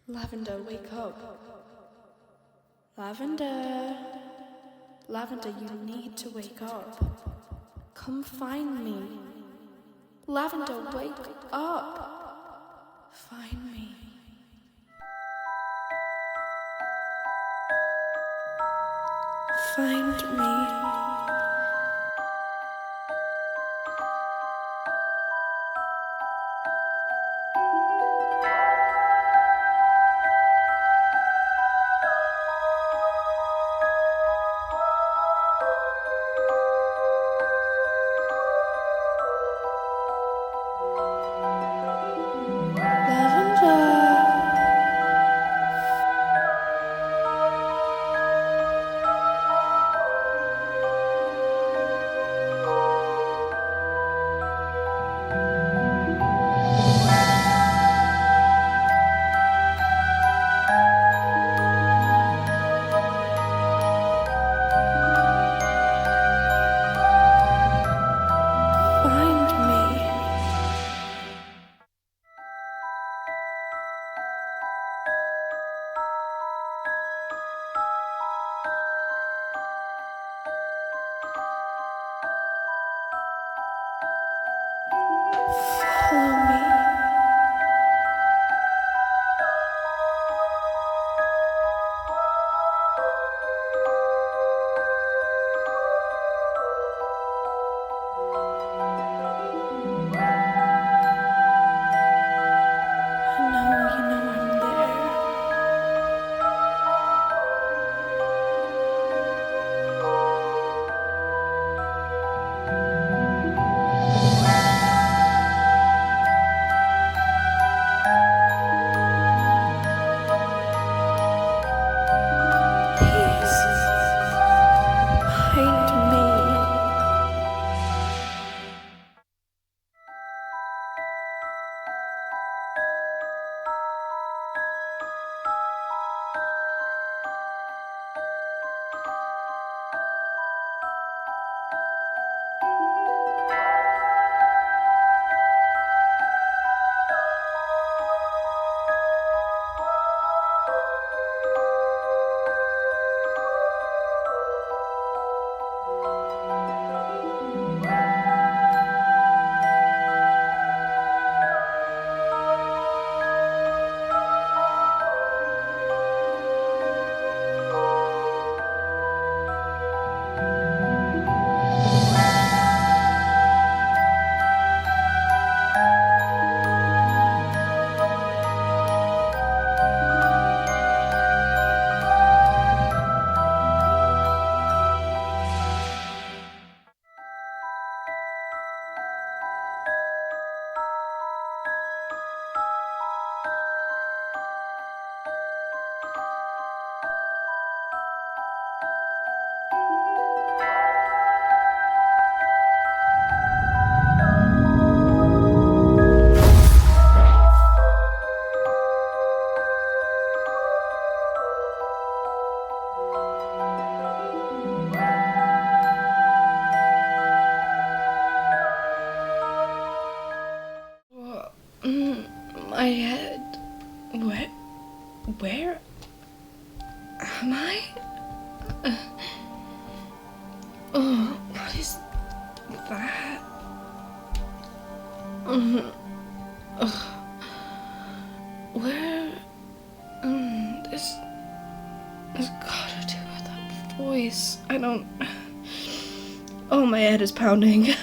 Lavender, wake up. Lavender. Lavender, you need to wake up. Come find me. Lavender, wake up. Find me. Find me. My head. Where am I? What is that? Where? This gotta do with that voice. I don't. Oh, my head is pounding.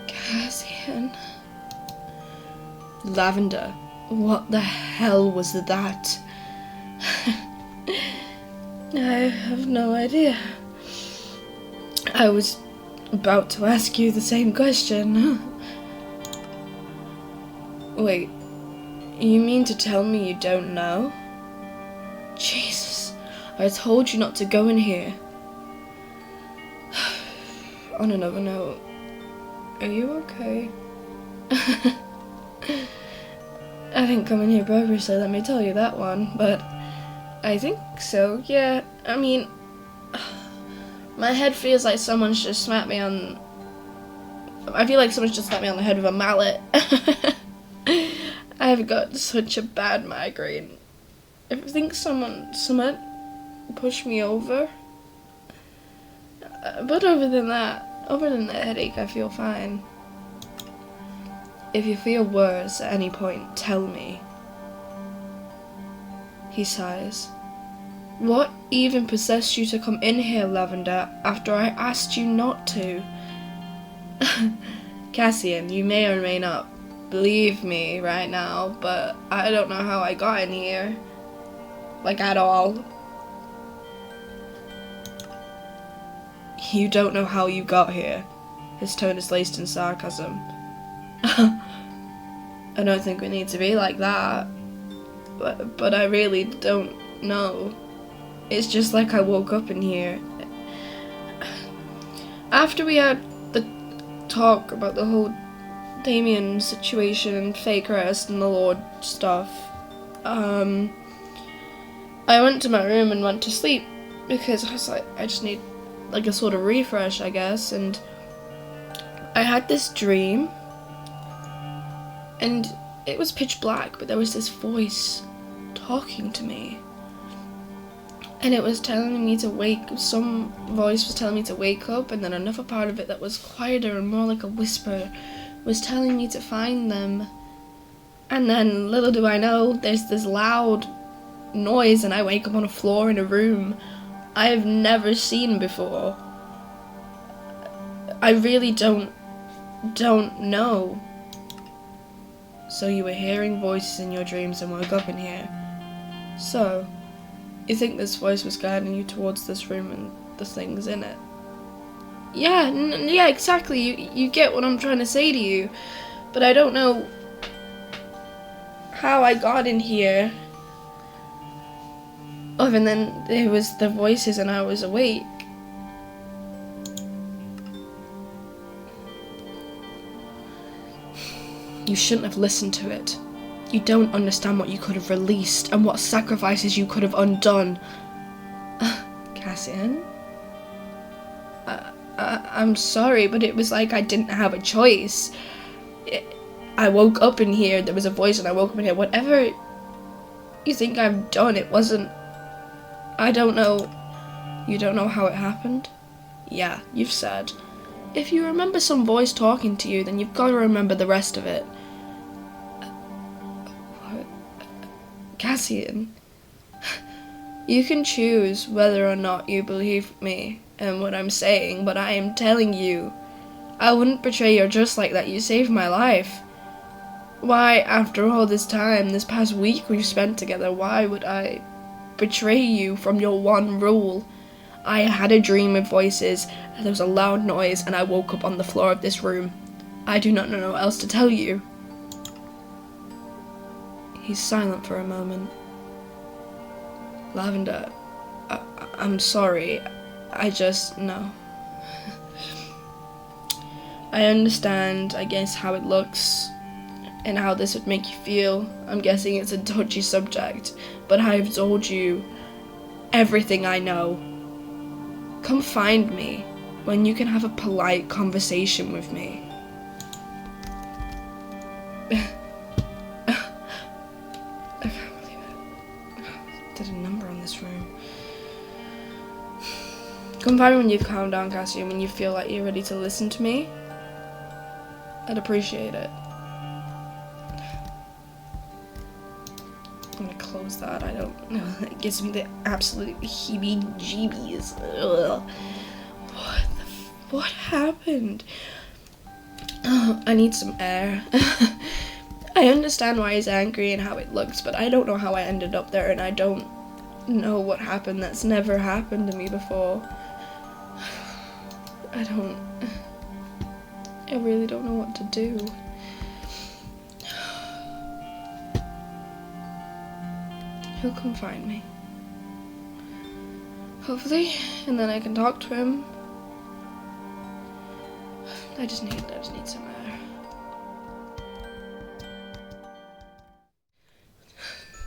Cassian. Lavender. What the hell was that? I have no idea. I was about to ask you the same question. Wait, you mean to tell me you don't know? Jesus, I told you not to go in here. On another note, are you okay? I didn't come in here purposely, let me tell you that one, but I think so, yeah. I mean, my head feels like someone's just smacked me on I feel like someone's just slapped me on the head with a mallet. I've got such a bad migraine. I think someone pushed me over. But other than the headache, I feel fine. If you feel worse at any point, tell me. He sighs. What even possessed you to come in here, Lavender, after I asked you not to? Cassian, you may or may not believe me right now, but I don't know how I got in here. Like, at all. You don't know how you got here. His tone is laced in sarcasm. I don't think we need to be like that. But I really don't know. It's just like I woke up in here. After we had the talk about the whole Damien situation and fake rest and the Lord stuff, I went to my room and went to sleep because I was like, I just need like a sort of refresh, I guess, and I had this dream and it was pitch black, but there was this voice talking to me. And it was telling me to some voice was telling me to wake up, and then another part of it that was quieter and more like a whisper was telling me to find them. And then, little do I know, there's this loud noise and I wake up on a floor in a room I've never seen before. I really don't know. So you were hearing voices in your dreams and woke up in here. So, you think this voice was guiding you towards this room and the things in it? Yeah, exactly. You get what I'm trying to say to you. But I don't know how I got in here. Other than there was the voices and I was awake. You shouldn't have listened to it. You don't understand what you could have released and what sacrifices you could have undone. Cassian? I'm sorry, but it was like I didn't have a choice. I woke up in here, there was a voice and I woke up in here. Whatever you think I've done, it wasn't... I don't know. You don't know how it happened? Yeah, you've said. If you remember some voice talking to you, then you've got to remember the rest of it. Cassian, you can choose whether or not you believe me and what I'm saying, but I am telling you, I wouldn't betray you just like that. You saved my life. Why, after all this time, this past week we've spent together, why would I betray you from your one rule? I had a dream of voices, and there was a loud noise, and I woke up on the floor of this room. I do not know what else to tell you. He's silent for a moment. Lavender, I'm sorry. I just... no. I understand, I guess, how it looks and how this would make you feel. I'm guessing it's a touchy subject, but I've told you everything I know. Come find me when you can have a polite conversation with me. I can't believe it. Did a number on this room. Come find me when you've calmed down, Cassian, when you feel like you're ready to listen to me. I'd appreciate it. I'm gonna close that. I don't know. It gives me the absolute heebie-jeebies. Ugh. What happened? Oh, I need some air. I understand why he's angry and how it looks, but I don't know how I ended up there, and I don't know what happened. That's never happened to me before. I really don't know what to do. He'll come find me. Hopefully, and then I can talk to him. I just need some air.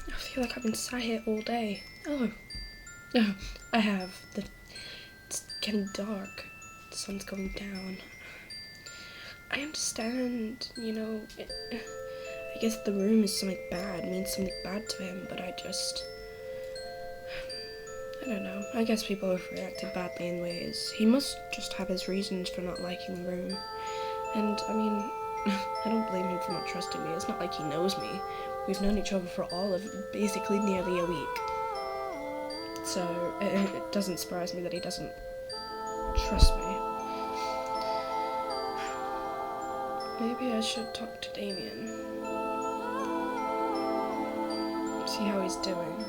I feel like I've been sat here all day. Oh, I have. It's getting dark. The sun's going down. I understand, you know, I guess the room is something bad, means something bad to him, but I don't know. I guess people have reacted badly in ways. He must just have his reasons for not liking the room. And, I mean, I don't blame him for not trusting me. It's not like he knows me. We've known each other for all of basically nearly a week. So, it doesn't surprise me that he doesn't trust me. Maybe I should talk to Damien. See how he's doing.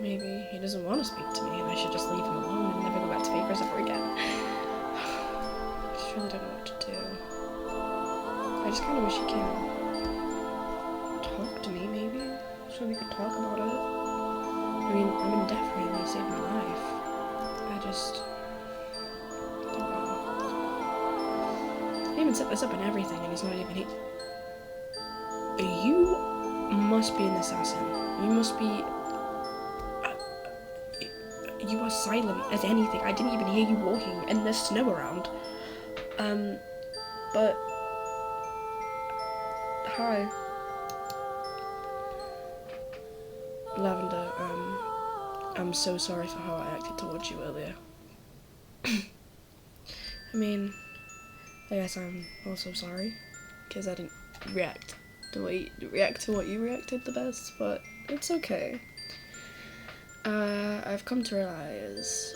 Maybe he doesn't want to speak to me and I should just leave him alone and never go back to Baker's ever again. I just really don't know what to do. I just kind of wish he came talk to me, maybe, so we could talk about it. I mean, I'm in debt for him, he saved my life. I just don't know. He even set this up and everything, and he's not even You must be an assassin. You must be... you are silent as anything. I didn't even hear you walking, and there's snow around. But... Hi. Lavender, I'm so sorry for how I acted towards you earlier. I mean, I guess I'm also sorry, because I didn't react to what you reacted the best, but it's okay. I've come to realize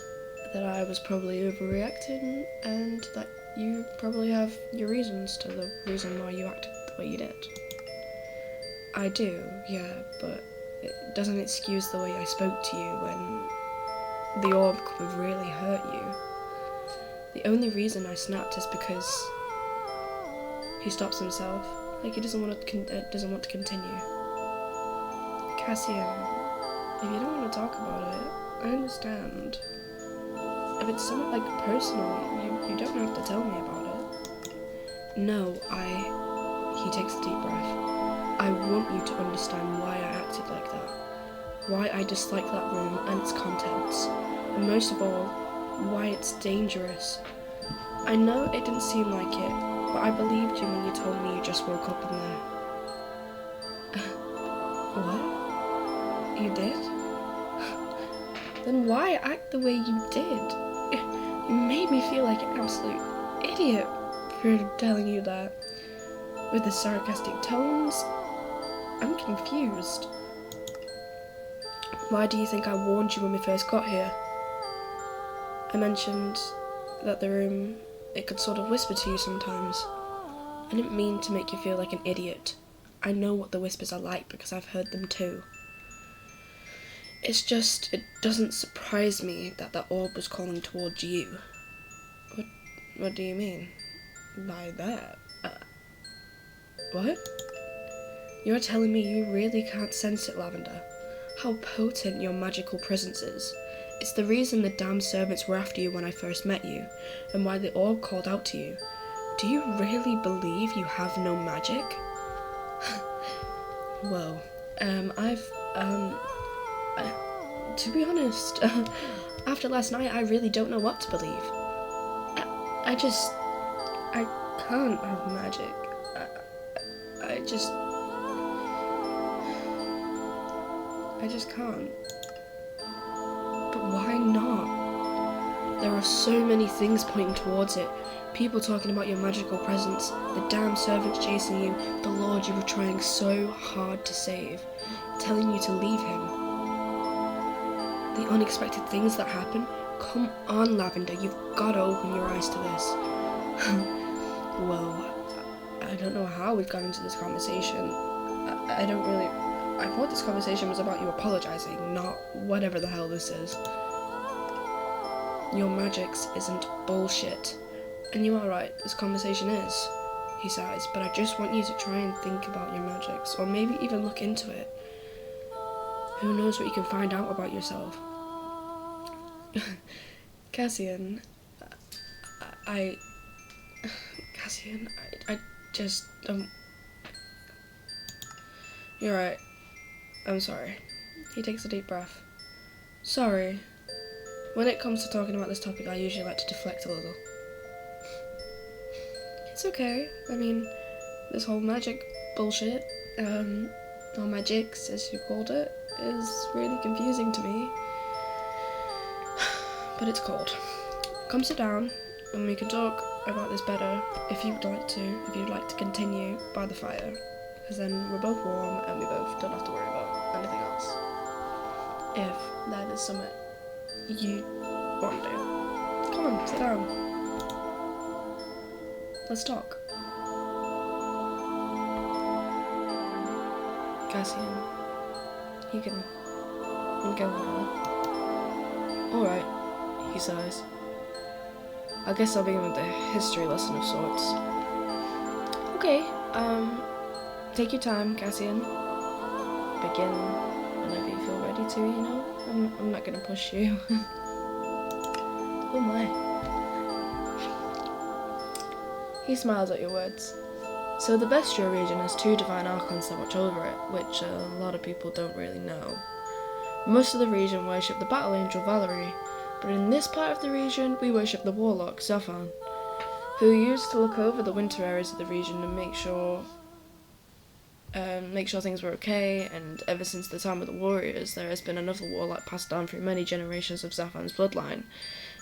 that I was probably overreacting, and that you probably have your reasons to the reason why you acted the way you did. I do, yeah, but it doesn't excuse the way I spoke to you when the orb could have really hurt you. The only reason I snapped is because he stops himself, like he doesn't want to continue. Cassian, if you don't want to talk about it, I understand. If it's something like personal, you don't have to tell me about it. No, he takes a deep breath. I want you to understand why I acted like that. Why I dislike that room and its contents. And most of all, why it's dangerous. I know it didn't seem like it, but I believed you when you told me you just woke up in there. What? You did? Then why act the way you did? You made me feel like an absolute idiot for telling you that. With the sarcastic tones, I'm confused. Why do you think I warned you when we first got here? I mentioned that the room, it could sort of whisper to you sometimes. I didn't mean to make you feel like an idiot. I know what the whispers are like because I've heard them too. It's just, it doesn't surprise me that the orb was calling towards you. What do you mean by that? What? You're telling me you really can't sense it, Lavender? How potent your magical presence is. It's the reason the damned servants were after you when I first met you, and why the orb called out to you. Do you really believe you have no magic? Well, to be honest, after last night, I really don't know what to believe. I can't have magic. I just can't. But why not? There are so many things pointing towards it. People talking about your magical presence, the damn servants chasing you, the Lord you were trying so hard to save, telling you to leave him. The unexpected things that happen. Come on, Lavender, you've got to open your eyes to this. Well, I don't know how we've got into this conversation. I thought this conversation was about you apologizing, not whatever the hell this is. Your magics isn't bullshit. And you are right, this conversation is, he sighs, but I just want you to try and think about your magics, or maybe even look into it. Who knows what you can find out about yourself. Cassian, I just, You're right. I'm sorry. He takes a deep breath. Sorry. When it comes to talking about this topic, I usually like to deflect a little. It's okay. I mean, this whole magic bullshit, or magics as you called it, is really confusing to me. But it's cold. Come sit down and we can talk about this better if you'd like to continue by the fire. Because then we're both warm and we both don't have to worry about anything else. If that is something you want to do. Come on, sit down. Let's talk. Cassian, you can go now. Alright, he sighs. I guess I'll begin with a history lesson of sorts. Okay, take your time, Cassian. Begin whenever you feel ready to, you know? I'm not gonna push you. Oh my. He smiles at your words. So the Vestria region has 2 divine archons that watch over it, which a lot of people don't really know. Most of the region worship the battle angel Valerie, but in this part of the region we worship the warlock Zafan, who used to look over the winter areas of the region and make sure things were okay. And ever since the time of the warriors, there has been another warlock passed down through many generations of Zafan's bloodline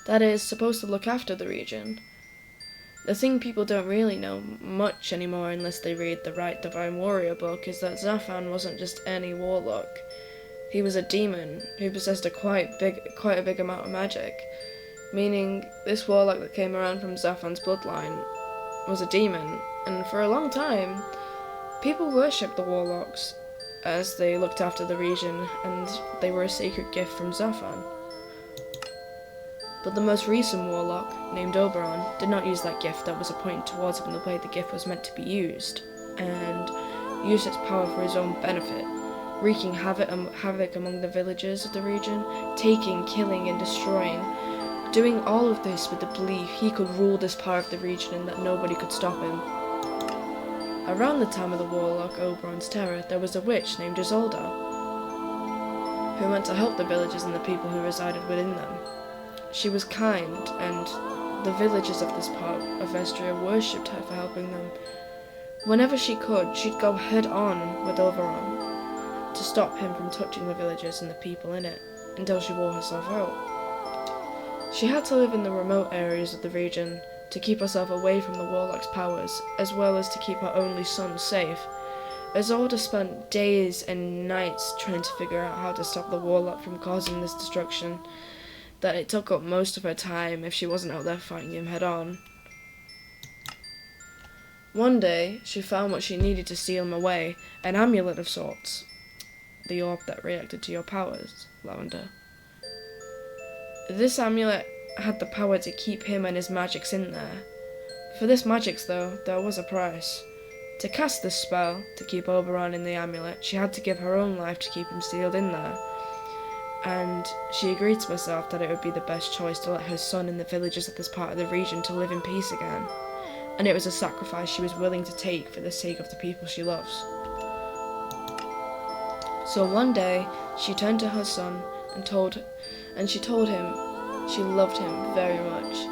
that is supposed to look after the region. The thing people don't really know much anymore unless they read the right Divine Warrior book is that Zafan wasn't just any warlock. He was a demon who possessed quite a big amount of magic, meaning this warlock that came around from Zafan's bloodline was a demon, and for a long time people worshipped the warlocks as they looked after the region, and they were a sacred gift from Zafan. But the most recent warlock, named Oberon, did not use that gift that was appointed towards him in the way the gift was meant to be used, and used its power for his own benefit, wreaking havoc among the villagers of the region, taking, killing, and destroying, doing all of this with the belief he could rule this part of the region and that nobody could stop him. Around the time of the warlock Oberon's terror, there was a witch named Isolde, who went to help the villagers and the people who resided within them. She was kind, and the villagers of this part of Vestria worshipped her for helping them. Whenever she could, she'd go head-on with Oberon to stop him from touching the villagers and the people in it, until she wore herself out. She had to live in the remote areas of the region to keep herself away from the warlock's powers, as well as to keep her only son safe. Isolde spent days and nights trying to figure out how to stop the warlock from causing this destruction, that it took up most of her time if she wasn't out there fighting him head-on. One day, she found what she needed to steal him away, an amulet of sorts. The orb that reacted to your powers, Lavender. This amulet had the power to keep him and his magics in there. For this magics, though, there was a price. To cast this spell, to keep Oberon in the amulet, she had to give her own life to keep him sealed in there. And she agreed to herself that it would be the best choice to let her son and the villagers of this part of the region to live in peace again. And it was a sacrifice she was willing to take for the sake of the people she loves. So one day, she turned to her son and she told him she loved him very much,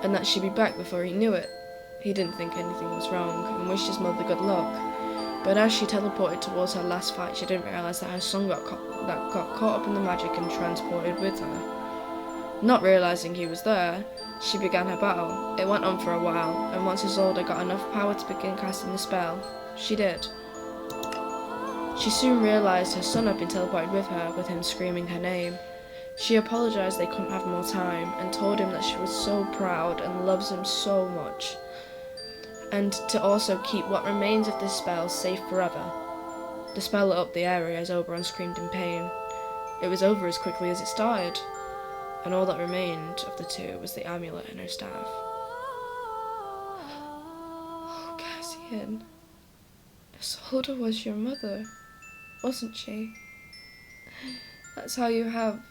and that she'd be back before he knew it. He didn't think anything was wrong, and wished his mother good luck. But as she teleported towards her last fight, she didn't realise that her son got caught up in the magic and transported with her. Not realising he was there, she began her battle. It went on for a while, and once Isolde got enough power to begin casting the spell, she did. She soon realised her son had been teleported with her, with him screaming her name. She apologised they couldn't have more time, and told him that she was so proud and loves him so much, and to also keep what remains of this spell safe forever. The spell lit up the area as Oberon screamed in pain. It was over as quickly as it started, and all that remained of the two was the amulet and her staff. Oh, Cassian. Isolde was your mother, wasn't she? That's how you have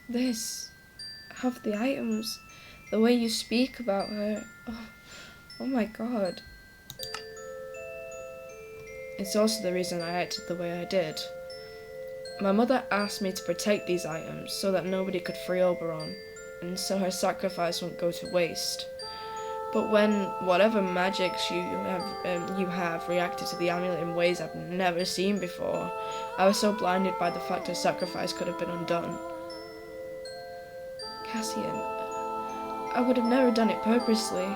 the items, the way you speak about her. Oh my god. It's also the reason I acted the way I did. My mother asked me to protect these items so that nobody could free Oberon, and so her sacrifice won't go to waste. But when whatever magics you have reacted to the amulet in ways I've never seen before, I was so blinded by the fact a sacrifice could have been undone. Cassian, I would have never done it purposely.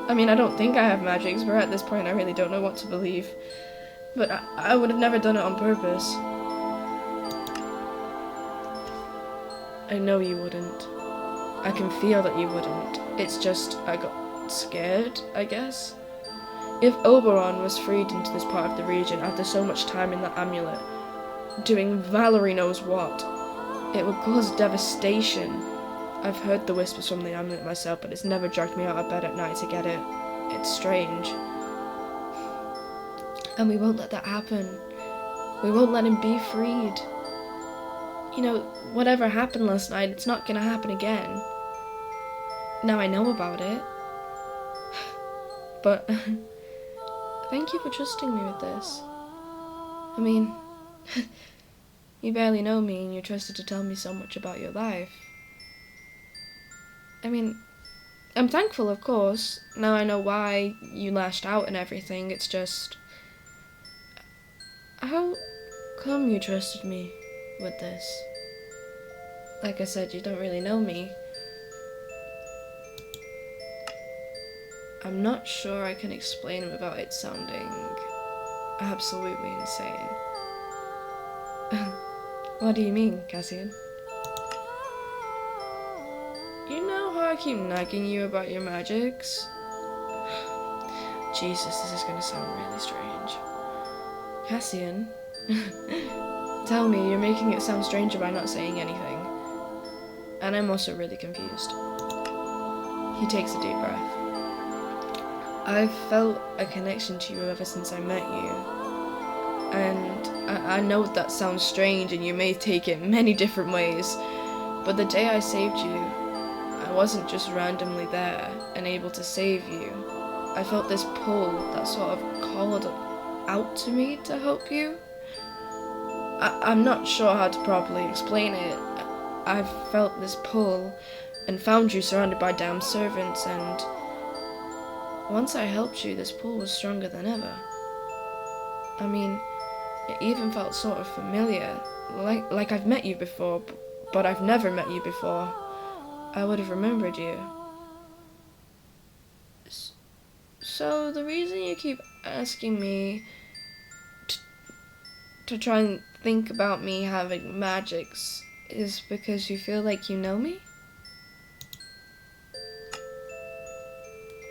I mean, I don't think I have magics, but at this point I really don't know what to believe. But I would have never done it on purpose. I know you wouldn't. I can feel that you wouldn't. It's just, I got scared, I guess. If Oberon was freed into this part of the region after so much time in that amulet, doing Valerie knows what, it would cause devastation. I've heard the whispers from the amulet myself, but it's never dragged me out of bed at night to get it. It's strange. And we won't let that happen. We won't let him be freed. You know, whatever happened last night, it's not gonna happen again. Now I know about it. But thank you for trusting me with this. I mean, you barely know me and you trusted to tell me so much about your life. I mean, I'm thankful, of course. Now I know why you lashed out and everything. It's just, how come you trusted me with this? Like I said, you don't really know me. I'm not sure I can explain it without it sounding absolutely insane. What do you mean, Cassian? You know how I keep nagging you about your magics? Jesus, this is gonna sound really strange. Cassian? Tell me, you're making it sound stranger by not saying anything. And I'm also really confused. He takes a deep breath. I've felt a connection to you ever since I met you. And I know that sounds strange and you may take it many different ways, but the day I saved you, I wasn't just randomly there and able to save you. I felt this pull that sort of called out to me to help you. I'm not sure how to properly explain it. I've felt this pull and found you surrounded by damned servants, and once I helped you, this pull was stronger than ever. I mean, it even felt sort of familiar, like I've met you before, but I've never met you before. I would have remembered you. So the reason you keep asking me to try and think about me having magics is because you feel like you know me?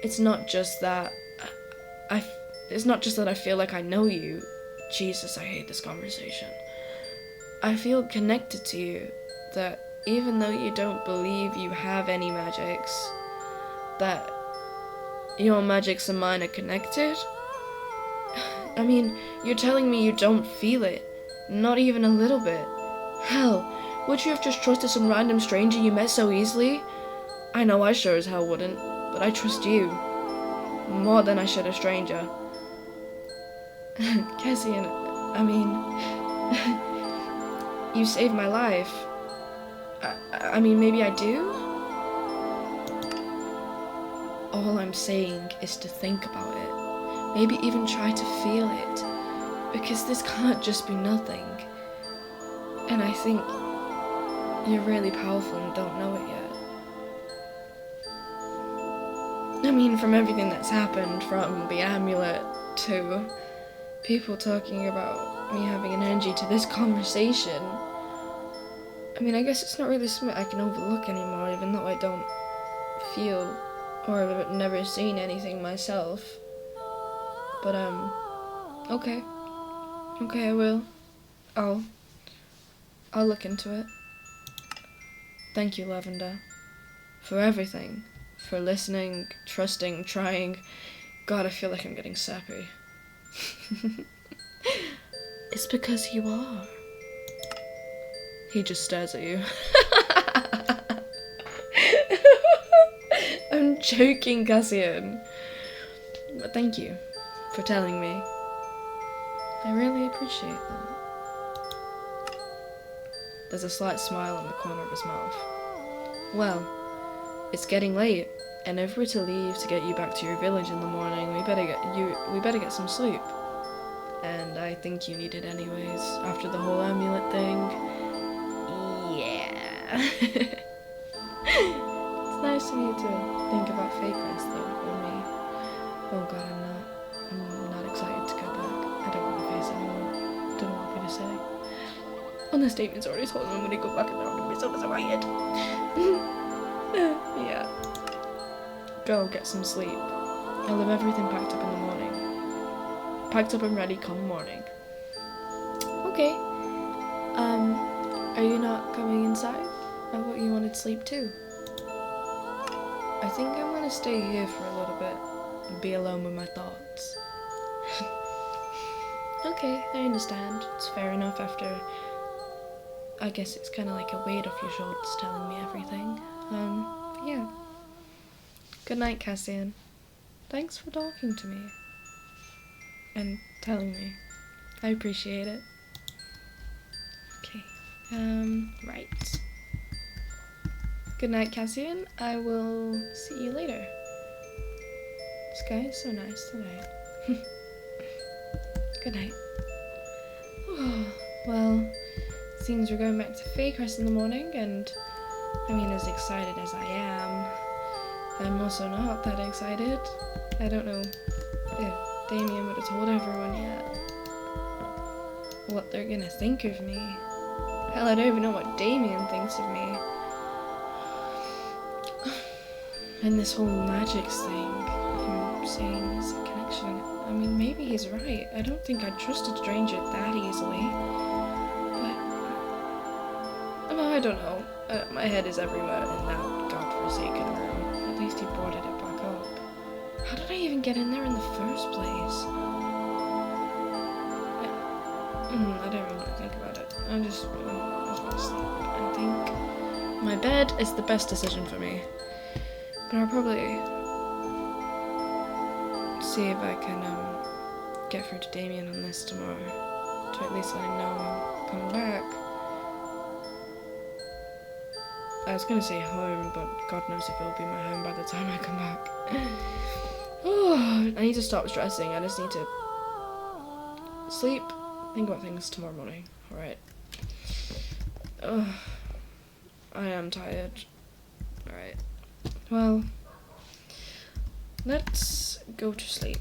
It's not just that it's not just that I feel like I know you. Jesus, I hate this conversation. I feel connected to you, that even though you don't believe you have any magics, that your magics and mine are connected. I mean, you're telling me you don't feel it, not even a little bit. Hell, would you have just trusted some random stranger you met so easily? I know I sure as hell wouldn't, but I trust you more than I should a stranger. Cassian, I mean, you saved my life. I mean, maybe I do? All I'm saying is to think about it. Maybe even try to feel it. Because this can't just be nothing. And I think you're really powerful and don't know it yet. I mean, from everything that's happened, from the amulet to people talking about me having an energy to this conversation, I mean, I guess it's not really something I can overlook anymore, even though I don't feel or have never seen anything myself. But, okay. Okay, I will. I'll look into it. Thank you, Lavender. For everything. For listening, trusting, trying. God, I feel like I'm getting sappy. It's because you are. He just stares at you. I'm joking, Cassian. But thank you for telling me. I really appreciate that. There's a slight smile on the corner of his mouth. Well, it's getting late, and if we're to leave to get you back to your village in the morning, we better get some sleep. And I think you need it anyways, after the whole amulet thing. Yeah. It's nice of you to think about fake rest though, for me. Oh god, I'm not excited to go back. I don't want to face anyone. Don't know what I'm gonna say. Unless Damien's already told me I'm gonna go back and then I'm gonna be so disappointed. Yeah. Go get some sleep. I'll have everything packed up in the morning. Packed up and ready come morning. Okay. Are you not coming inside? I thought you wanted sleep too. I think I'm gonna stay here for a little bit and be alone with my thoughts. Okay, I understand. It's fair enough after... I guess it's kind of like a weight off your shoulders telling me everything. Yeah. Good night, Cassian. Thanks for talking to me. And telling me. I appreciate it. Okay. Right. Good night, Cassian. I will see you later. The sky is so nice tonight. Good night. Well, seems we're going back to Faycrest in the morning, and I mean, as excited as I am, I'm also not that excited. I don't know if Damien would have told everyone yet what they're gonna think of me. Hell, I don't even know what Damien thinks of me. And this whole magics thing, him saying there's a connection, I mean, maybe he's right. I don't think I'd trust a stranger that easily. But, I don't know. My head is everywhere in that godforsaken room. At least he boarded it back up. How did I even get in there in the first place? I don't even want to think about it. I just want to sleep. I think my bed is the best decision for me. But I'll probably see if I can get through to Damien on this tomorrow. To at least let him know I'm coming back. I was gonna say home, but God knows if it'll be my home by the time I come back. I need to stop stressing. I just need to sleep, think about things tomorrow morning. Alright. I am tired. Alright. Well, let's go to sleep.